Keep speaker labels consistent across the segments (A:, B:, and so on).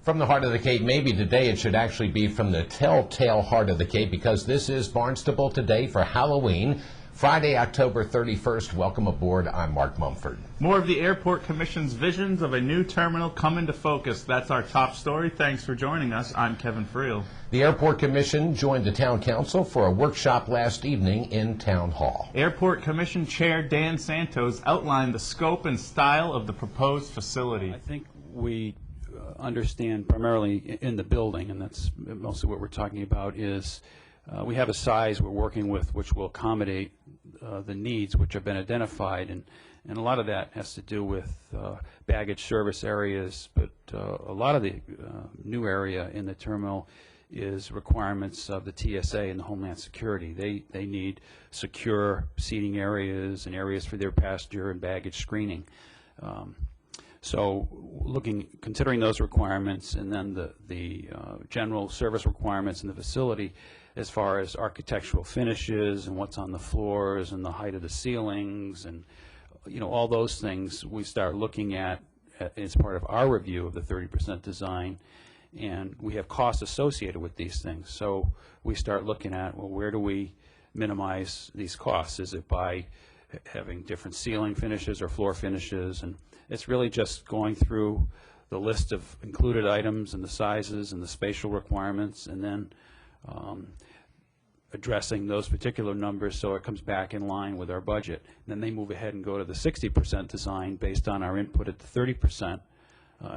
A: From the heart of the Cape, maybe today it should actually be from the telltale heart of the Cape, because this is Barnstable Today for Halloween, Friday, October 31st. Welcome aboard. I'm Mark Mumford.
B: More of the Airport Commission's visions of a new terminal come into focus. That's our top story. Thanks for joining us. I'm Kevin Friel.
A: The Airport Commission joined the Town Council for a workshop last evening in Town Hall.
B: Airport Commission Chair Dan Santos outlined the scope and style of the proposed facility.
C: I think we understand primarily in the building, and that's mostly what we're talking about, is we have a size we're working with which will accommodate the needs which have been identified, and a lot of that has to do with baggage service areas, but a lot of the new area in the terminal is requirements of the TSA and the Homeland Security. They need secure seating areas and areas for their passenger and baggage screening. So considering those requirements, and then the general service requirements in the facility as far as architectural finishes and what's on the floors and the height of the ceilings and all those things, we start looking at as part of our review of the 30% design, and we have costs associated with these things. So we start looking at, well, where do we minimize these costs? Is it by having different ceiling finishes or floor finishes? And it's really just going through the list of included items and the sizes and the spatial requirements, and then addressing those particular numbers so it comes back in line with our budget. And then they move ahead and go to the 60% design based on our input at the 30%.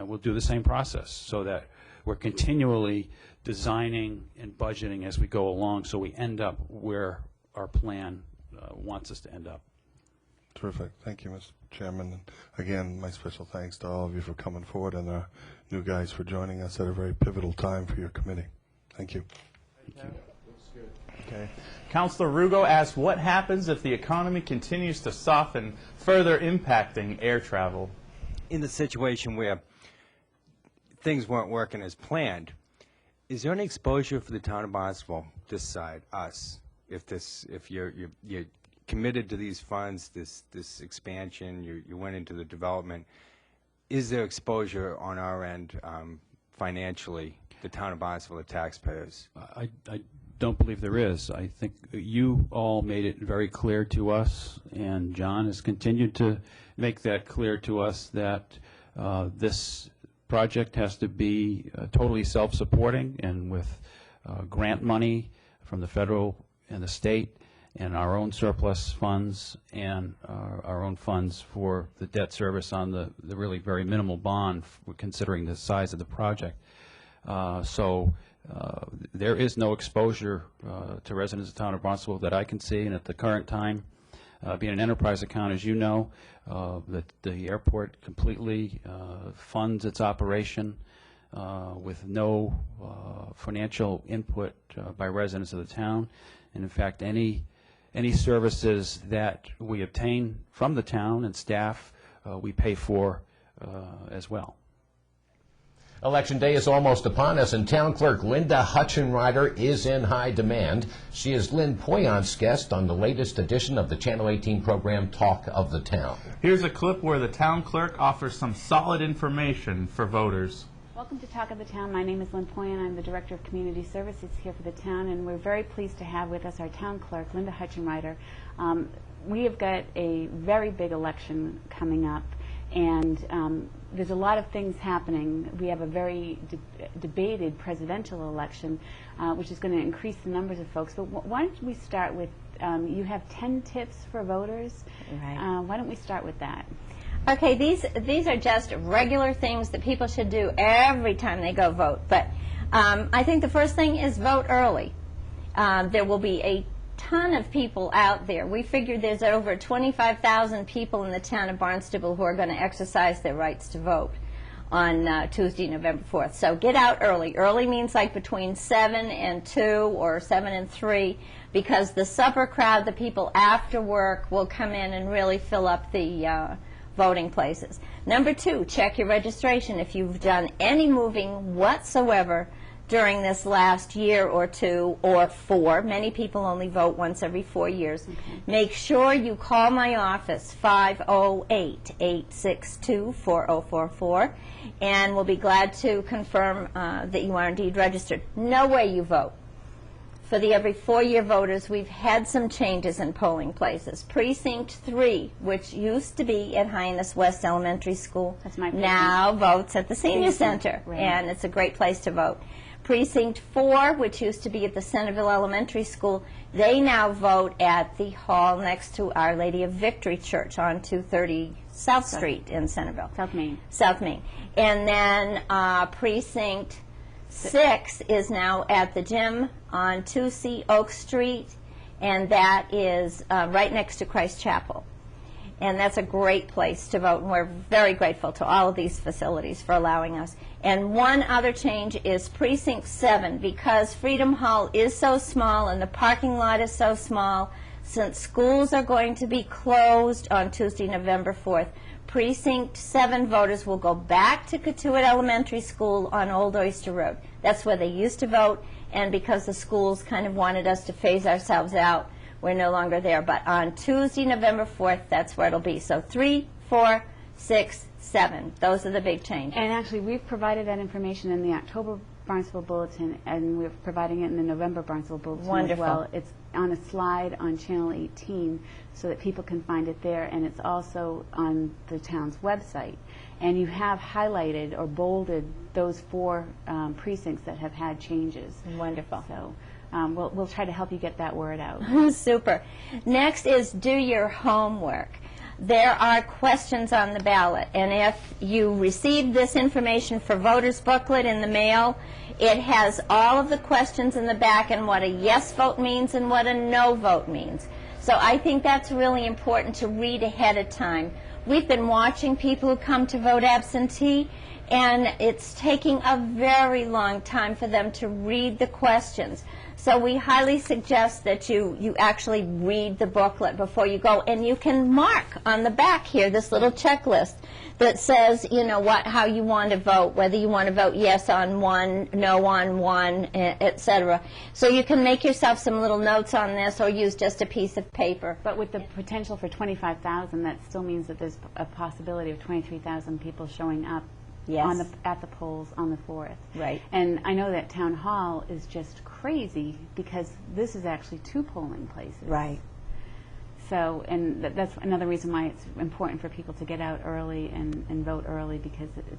C: We'll do the same process so that we're continually designing and budgeting as we go along, so we end up where our plan wants us to end up.
D: Terrific. Thank you, Mr. Chairman. And again, my special thanks to all of you for coming forward, and our new guys for joining us at a very pivotal time for your committee. Thank you.
B: Thank you. Looks good. Okay. Councilor Rugo asked, what happens if the economy continues to soften, further impacting air travel?
E: In the situation where things weren't working as planned, is there any exposure for the town of Barnstable, this side, us, if you're committed to these funds, this expansion, you went into the development, is there exposure on our end financially, the town of Barnstable, the taxpayers?
C: I don't believe there is. I think you all made it very clear to us, and John has continued to make that clear to us, that this project has to be totally self-supporting, and with grant money from the federal and the state, and our own surplus funds, and our own funds for the debt service on the really very minimal bond, considering the size of the project. So there is no exposure to residents of the town of Barnstable that I can see, and at the current time, being an enterprise account, as you know, that the airport completely funds its operation with no financial input by residents of the town. And in fact, any services that we obtain from the town and staff, we pay for as well.
A: Election day is almost upon us, and Town Clerk Linda Hutchenrider is in high demand. She is Lynn Poyant's guest on the latest edition of the Channel 18 program, Talk of the Town.
B: Here's a clip where the town clerk offers some solid information for voters.
F: Welcome to Talk of the Town. My name is Lynn Poyant. I'm the Director of Community Services here for the town, and we're very pleased to have with us our town clerk, Linda Hutchenrider. We have got a very big election coming up, and there's a lot of things happening. We have a very debated presidential election, which is going to increase the numbers of folks. But why don't we start with, you have 10 tips for voters.
G: Right.
F: Why don't we start with that?
G: Okay, these are just regular things that people should do every time they go vote. But I think the first thing is vote early. There will be a ton of people out there. We figured there's over 25,000 people in the town of Barnstable who are going to exercise their rights to vote on Tuesday, November 4th. So get out early. Early means like between 7 and 2 or 7 and 3, because the supper crowd, the people after work, will come in and really fill up the voting places. Number 2, check your registration. If you've done any moving whatsoever, during this last year or two or 4. Many people only vote once every 4 years. Make sure you call my office, 508-862-4044, and we'll be glad to confirm that you are indeed registered. Know where you vote. For the every 4-year voters, we've had some changes in polling places. Precinct 3, which used to be at Hyannis West Elementary School, now votes at the Senior Center, and it's a great place to vote. Precinct 4, which used to be at the Centerville Elementary School, they now vote at the hall next to Our Lady of Victory Church on 230 South Street in Centerville.
F: South Main.
G: South Main. And then Precinct 6 is now at the gym on 2C Oak Street, and that is right next to Christ Chapel. And that's a great place to vote, and we're very grateful to all of these facilities for allowing us. And one other change is Precinct 7, because Freedom Hall is so small and the parking lot is so small, since schools are going to be closed on Tuesday, November 4th, Precinct 7 voters will go back to Katuitt Elementary School on Old Oyster Road. That's where they used to vote, and because the schools kind of wanted us to phase ourselves out, we're no longer there. But on Tuesday, November 4th, that's where it'll be. So 3, 4, 6, 7. Those are the big changes.
F: And actually, we've provided that information in the October Barnstable Bulletin, and we're providing it in the November Barnstable Bulletin
G: Wonderful.
F: as well. It's on a slide on Channel 18 so that people can find it there, and it's also on the town's website. And you have highlighted or bolded those 4 precincts that have had changes.
G: Wonderful.
F: So we'll try to help you get that word out.
G: Super. Next is do your homework. There are questions on the ballot, and if you receive this information for voters booklet in the mail, it has all of the questions in the back and what a yes vote means and what a no vote means. So I think that's really important to read ahead of time. We've been watching people who come to vote absentee, and it's taking a very long time for them to read the questions. So we highly suggest that you actually read the booklet before you go, and you can mark on the back here this little checklist that says, you know, how you want to vote, whether you want to vote yes on one, no on one, etc. So you can make yourself some little notes on this or use just a piece of paper.
F: But with the potential for 25,000, that still means that there's a possibility of 23,000 people showing up.
G: Yes.
F: At the polls on the 4th.
G: Right.
F: And I know that Town Hall is just crazy because this is actually 2 polling places.
G: Right.
F: So, and that's another reason why it's important for people to get out early and vote early, because it's,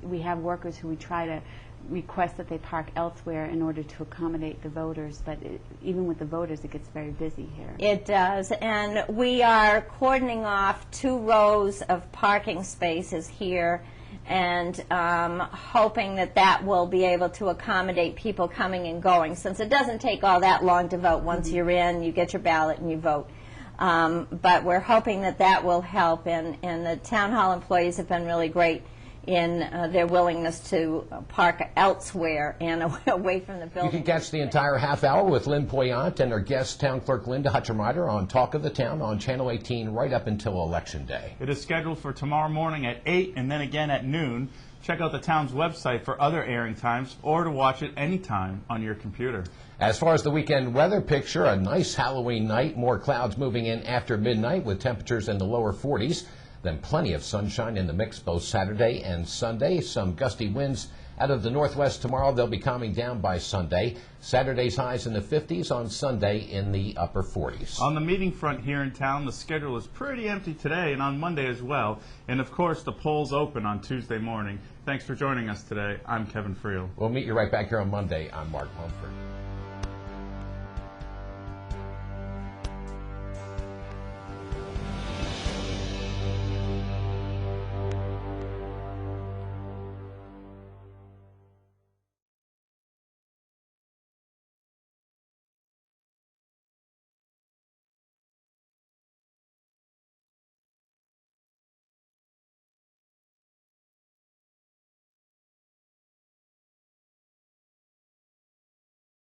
F: we have workers who we try to request that they park elsewhere in order to accommodate the voters, but even with the voters it gets very busy here.
G: It does, and we are cordoning off 2 rows of parking spaces here, and hoping that that will be able to accommodate people coming and going, since it doesn't take all that long to vote. Once you're in, you get your ballot and you vote. But we're hoping that that will help, and the town hall employees have been really great in their willingness to park elsewhere and away from the building.
A: You can catch the entire half hour with Lynn Poyant and her guest, Town Clerk Linda Hutchenreiter, on Talk of the Town on Channel 18 right up until Election Day.
B: It is scheduled for tomorrow morning at 8 and then again at noon. Check out the town's website for other airing times or to watch it anytime on your computer.
A: As far as the weekend weather picture, a nice Halloween night, more clouds moving in after midnight with temperatures in the lower 40s. Then plenty of sunshine in the mix both Saturday and Sunday. Some gusty winds out of the northwest tomorrow. They'll be calming down by Sunday. Saturday's highs in the 50s, on Sunday in the upper 40s.
B: On the meeting front here in town, the schedule is pretty empty today and on Monday as well. And of course, the polls open on Tuesday morning. Thanks for joining us today. I'm Kevin Friel.
A: We'll meet you right back here on Monday. I'm Mark Mumford.